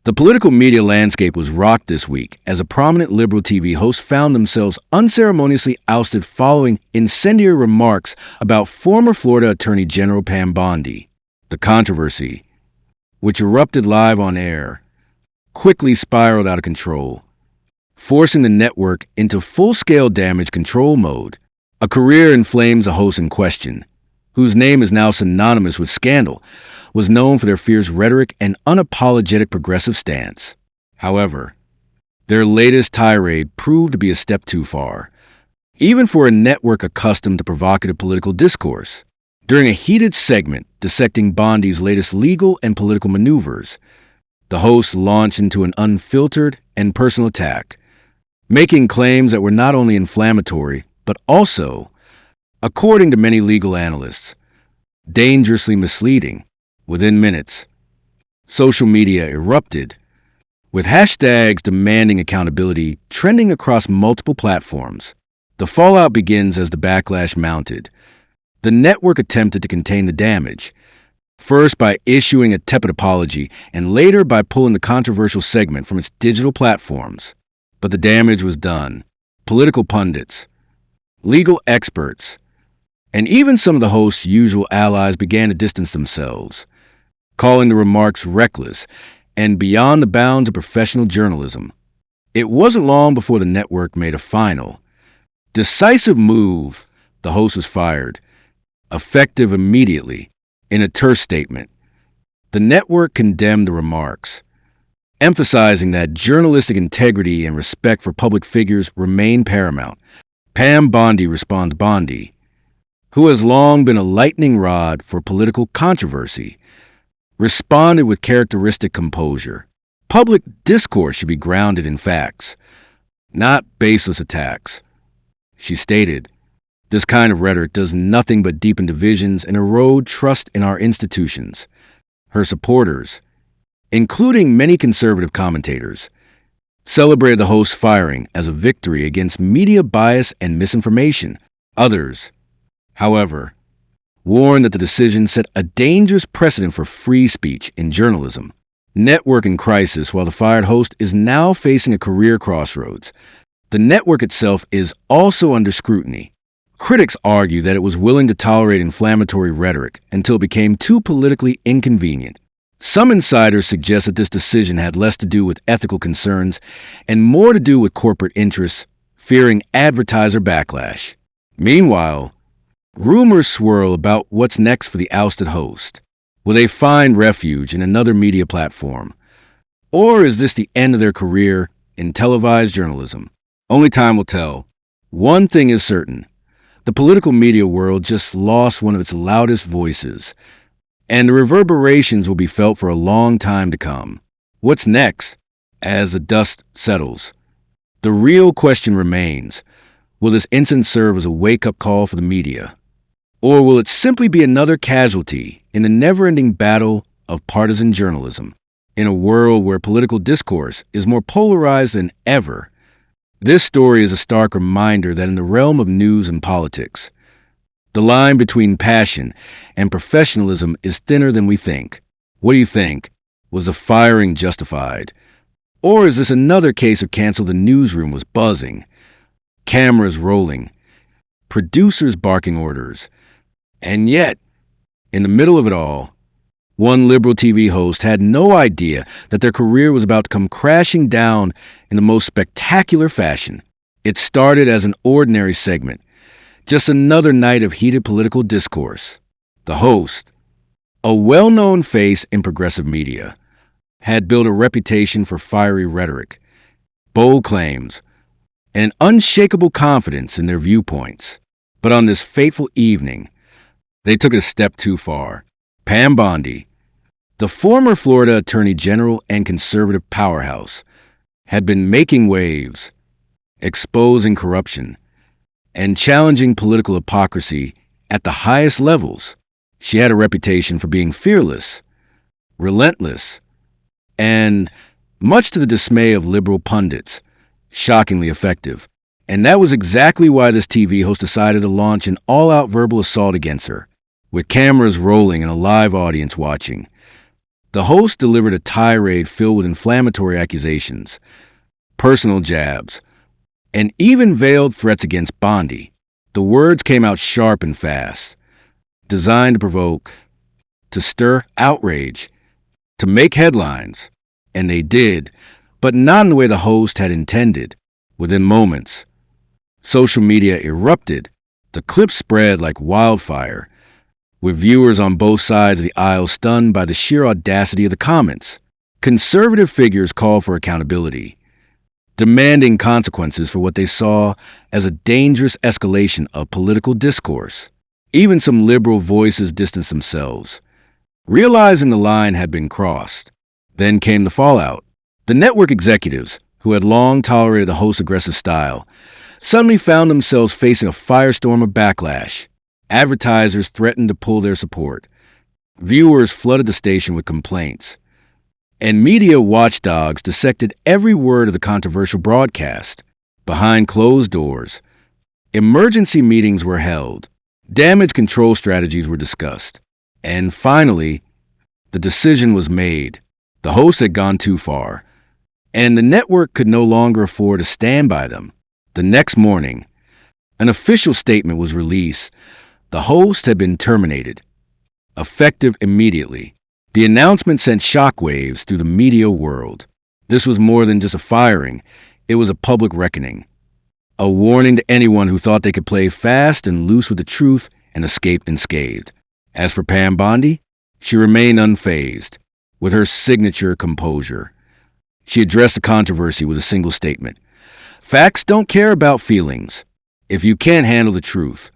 The political media landscape was rocked this week as a prominent liberal TV host found themselves unceremoniously ousted following incendiary remarks about former Florida Attorney General Pam Bondi. The controversy, which erupted live on air, quickly spiraled out of control, forcing the network into full-scale damage control mode. A career in flames the host in question, whose name is now synonymous with scandal, was known for their fierce rhetoric and unapologetic progressive stance. However, their latest tirade proved to be a step too far, even for a network accustomed to provocative political discourse. During a heated segment dissecting Bondi's latest legal and political maneuvers, the host launched into an unfiltered and personal attack, making claims that were not only inflammatory, but also, according to many legal analysts, dangerously misleading. Within minutes, social media erupted, with hashtags demanding accountability trending across multiple platforms. The fallout begins as the backlash mounted. The network attempted to contain the damage, first by issuing a tepid apology and later by pulling the controversial segment from its digital platforms. But the damage was done. Political pundits, legal experts, and even some of the host's usual allies began to distance themselves, calling the remarks reckless and beyond the bounds of professional journalism. It wasn't long before the network made a final, decisive move. The host was fired, effective immediately. In a terse statement, the network condemned the remarks, emphasizing that journalistic integrity and respect for public figures remain paramount. Pam Bondi responds. Bondi, who has long been a lightning rod for political controversy, responded with characteristic composure. Public discourse should be grounded in facts, not baseless attacks. She stated, "This kind of rhetoric does nothing but deepen divisions and erode trust in our institutions." Her supporters, including many conservative commentators, celebrated the host's firing as a victory against media bias and misinformation. Others, however, warned that the decision set a dangerous precedent for free speech in journalism. Network in crisis. While the fired host is now facing a career crossroads, the network itself is also under scrutiny. Critics argue that it was willing to tolerate inflammatory rhetoric until it became too politically inconvenient. Some insiders suggest that this decision had less to do with ethical concerns and more to do with corporate interests, fearing advertiser backlash. Meanwhile, rumors swirl about what's next for the ousted host. Will they find refuge in another media platform? Or is this the end of their career in televised journalism? Only time will tell. One thing is certain. The political media world just lost one of its loudest voices, and the reverberations will be felt for a long time to come. What's next? As the dust settles, the real question remains, will this incident serve as a wake-up call for the media? Or will it simply be another casualty in the never-ending battle of partisan journalism? In a world where political discourse is more polarized than ever, this story is a stark reminder that in the realm of news and politics, the line between passion and professionalism is thinner than we think. What do you think? Was the firing justified? Or is this another case of cancel the newsroom was buzzing, cameras rolling, producers barking orders? And yet, in the middle of it all, one liberal TV host had no idea that their career was about to come crashing down in the most spectacular fashion. It started as an ordinary segment, just another night of heated political discourse. The host, a well-known face in progressive media, had built a reputation for fiery rhetoric, bold claims, and unshakable confidence in their viewpoints. But on this fateful evening, they took it a step too far. Pam Bondi, the former Florida Attorney General and conservative powerhouse, had been making waves, exposing corruption, and challenging political hypocrisy at the highest levels. She had a reputation for being fearless, relentless, and, much to the dismay of liberal pundits, shockingly effective. And that was exactly why this TV host decided to launch an all-out verbal assault against her. With cameras rolling and a live audience watching, The host delivered a tirade filled with inflammatory accusations, personal jabs, and even veiled threats against Bondi. The words came out sharp and fast, designed to provoke, to stir outrage, to make headlines. And they did, but not in the way the host had intended. Within moments, social media erupted. The clip spread like wildfire, with viewers on both sides of the aisle stunned by the sheer audacity of the comments. Conservative figures called for accountability, demanding consequences for what they saw as a dangerous escalation of political discourse. Even some liberal voices distanced themselves, realizing the line had been crossed. Then came the fallout. The network executives, who had long tolerated the host's aggressive style, suddenly found themselves facing a firestorm of backlash. Advertisers threatened to pull their support. Viewers flooded the station with complaints. And media watchdogs dissected every word of the controversial broadcast. Behind closed doors, emergency meetings were held. Damage control strategies were discussed. And finally, the decision was made. The host had gone too far, and the network could no longer afford to stand by them. The next morning, an official statement was released. The host had been terminated, effective immediately. The announcement sent shockwaves through the media world. This was more than just a firing. It was a public reckoning, a warning to anyone who thought they could play fast and loose with the truth and escape unscathed. As for Pam Bondi, she remained unfazed, with her signature composure. She addressed the controversy with a single statement. Facts don't care about feelings. If you can't handle the truth,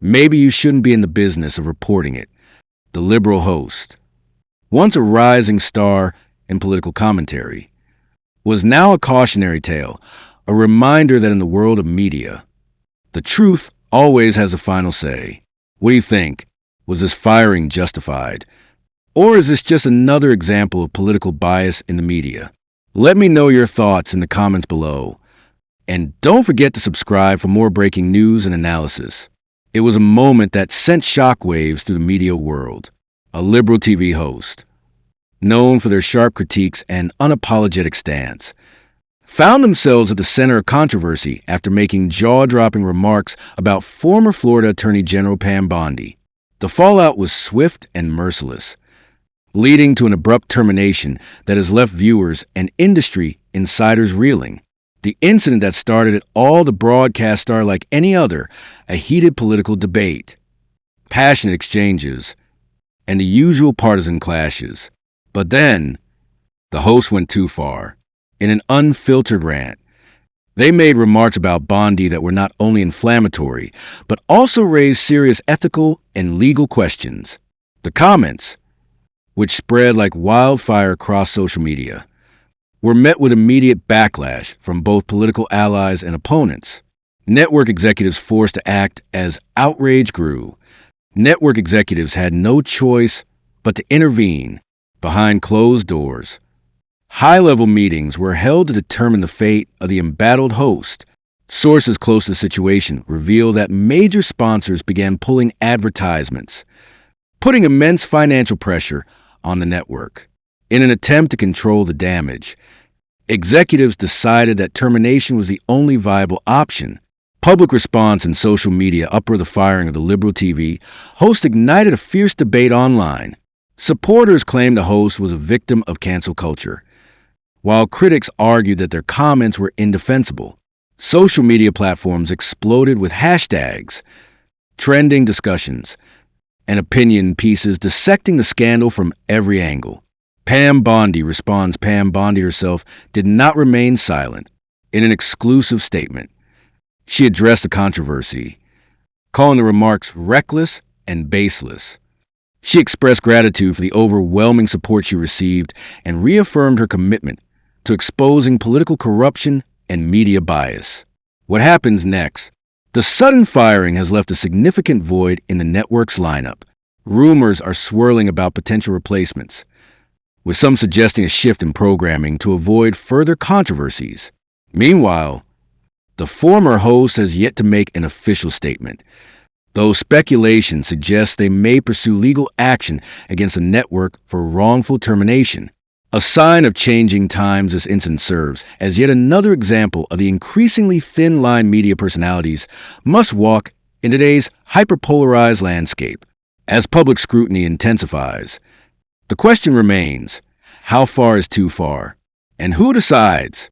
maybe you shouldn't be in the business of reporting it. The liberal host, once a rising star in political commentary, was now a cautionary tale, a reminder that in the world of media, the truth always has the final say. What do you think? Was this firing justified? Or is this just another example of political bias in the media? Let me know your thoughts in the comments below. And don't forget to subscribe for more breaking news and analysis. It was a moment that sent shockwaves through the media world. A liberal TV host, known for their sharp critiques and unapologetic stance, found themselves at the center of controversy after making jaw-dropping remarks about former Florida Attorney General Pam Bondi. The fallout was swift and merciless, leading to an abrupt termination that has left viewers and industry insiders reeling. The incident that started it all, the broadcast started like any other, a heated political debate, passionate exchanges, and the usual partisan clashes. But then, the host went too far. In an unfiltered rant, they made remarks about Bondi that were not only inflammatory, but also raised serious ethical and legal questions. The comments, which spread like wildfire across social media, were met with immediate backlash from both political allies and opponents. Network executives forced to act as outrage grew. Network executives had no choice but to intervene behind closed doors. High-level meetings were held to determine the fate of the embattled host. Sources close to the situation reveal that major sponsors began pulling advertisements, putting immense financial pressure on the network. In an attempt to control the damage, executives decided that termination was the only viable option. Public response and social media uproared the firing of the liberal TV host ignited a fierce debate online. Supporters claimed the host was a victim of cancel culture, while critics argued that their comments were indefensible. Social media platforms exploded with hashtags, trending discussions, and opinion pieces dissecting the scandal from every angle. Pam Bondi responds. Pam Bondi herself did not remain silent. In an exclusive statement, she addressed the controversy, calling the remarks reckless and baseless. She expressed gratitude for the overwhelming support she received and reaffirmed her commitment to exposing political corruption and media bias. What happens next? The sudden firing has left a significant void in the network's lineup. Rumors are swirling about potential replacements, with some suggesting a shift in programming to avoid further controversies. Meanwhile, the former host has yet to make an official statement. though speculation suggests they may pursue legal action against the network for wrongful termination. A sign of changing times, this incident serves as yet another example of the increasingly thin-line media personalities must walk in today's hyperpolarized landscape. As public scrutiny intensifies, the question remains, how far is too far? And who decides